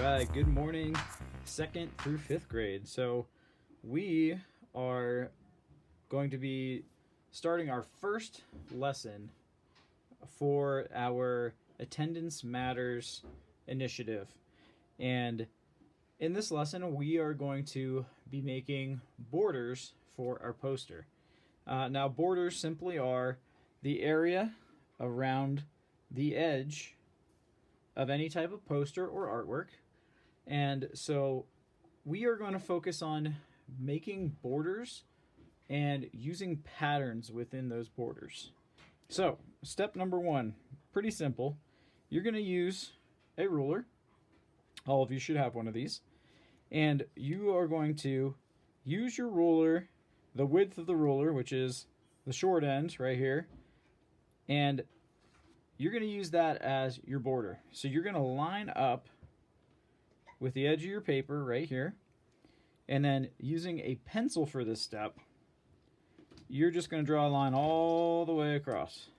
right, good morning, 2nd through 5th grade. So we are going to be starting our first lesson for our Attendance Matters initiative. And in this lesson, we are going to be making borders for our poster. Now, borders simply are the area around the edge of any type of poster or artwork. And so we are going to focus on making borders and using patterns within those borders. So, step number 1, pretty simple. You're going to use a ruler. All of you should have one of these. And you are going to use your ruler, the width of the ruler, which is the short end right here, and you're going to use that as your border. So you're going to line up with the edge of your paper right here, and then using a pencil for this step, you're just going to draw a line all the way across.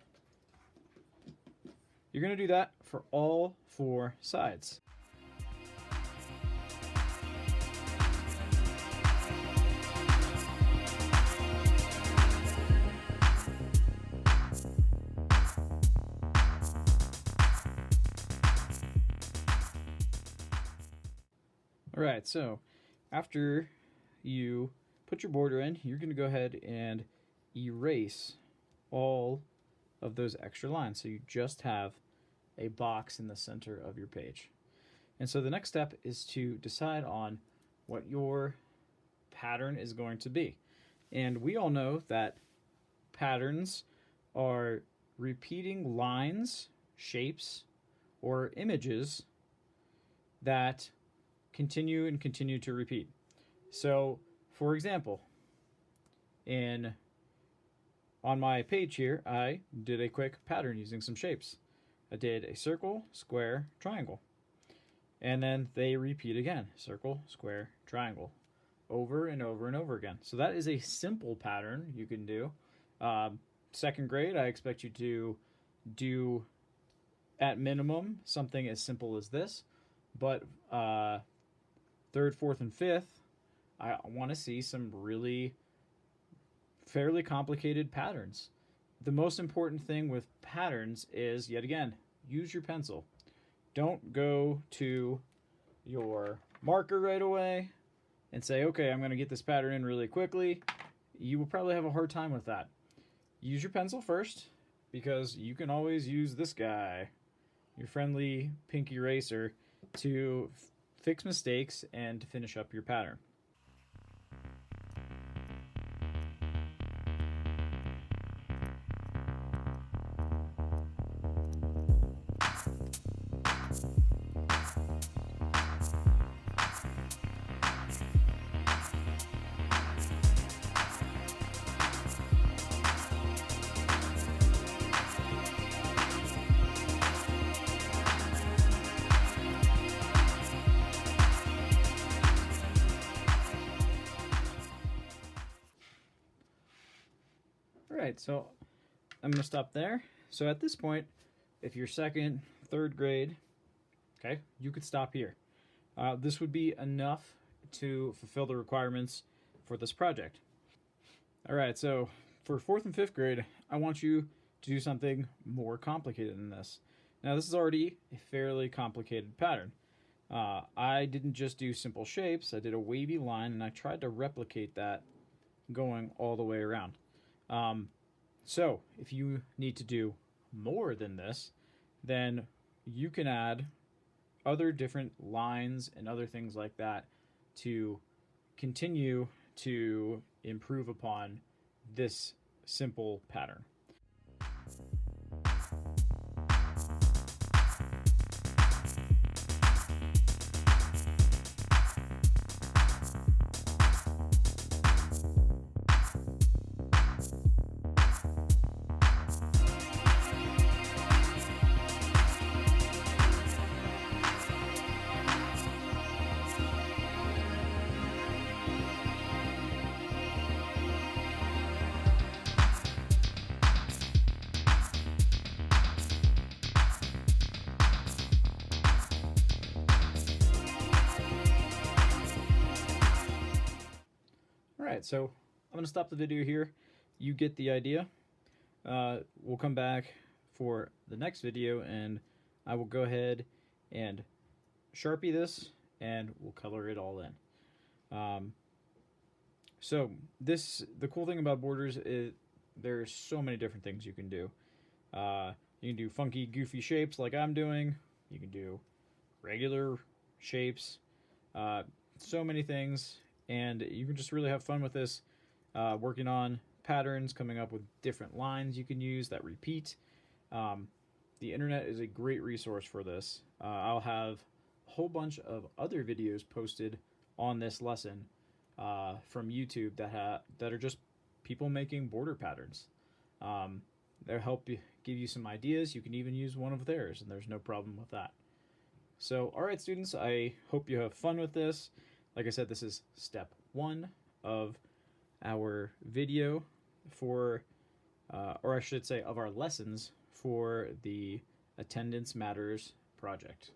You're going to do that for all 4 sides. Alright, so after you put your border in, you're going to go ahead and erase all of those extra lines. So you just have a box in the center of your page. And so the next step is to decide on what your pattern is going to be. And we all know that patterns are repeating lines, shapes, or images that continue and continue to repeat. So, for example, on my page here, I did a quick pattern using some shapes. I did a circle, square, triangle. And then they repeat again. Circle, square, triangle. Over and over and over again. So that is a simple pattern you can do. 2nd grade, I expect you to do, at minimum, something as simple as this. But 3rd, 4th, and 5th, I want to see some really fairly complicated patterns. The most important thing with patterns is, yet again, use your pencil. Don't go to your marker right away and say, okay, I'm going to get this pattern in really quickly. You will probably have a hard time with that. Use your pencil first, because you can always use this guy, your friendly pink eraser, to fix mistakes and to finish up your pattern. Alright, so I'm going to stop there. So at this point, if you're 2nd, 3rd grade, okay, you could stop here. This would be enough to fulfill the requirements for this project. Alright, so for 4th and 5th grade, I want you to do something more complicated than this. Now, this is already a fairly complicated pattern. I didn't just do simple shapes, I did a wavy line, and I tried to replicate that going all the way around. So, if you need to do more than this, then you can add other different lines and other things like that to continue to improve upon this simple pattern. right, so I'm going to stop the video here. You get the idea. We'll come back for the next video, and I will go ahead and Sharpie this, and we'll color it all in. So the cool thing about borders is there's so many different things you can do. You can do funky, goofy shapes like I'm doing. You can do regular shapes. So many things, and you can just really have fun with this, working on patterns, coming up with different lines you can use that repeat. The internet is a great resource for this. I'll have a whole bunch of other videos posted on this lesson from YouTube that are just people making border patterns. They'll help you, give you some ideas. You can even use one of theirs, and there's no problem with that. So, all right, students, I hope you have fun with this. Like I said, this is step 1 of our video for, or I should say, of our lessons for the Attendance Matters project.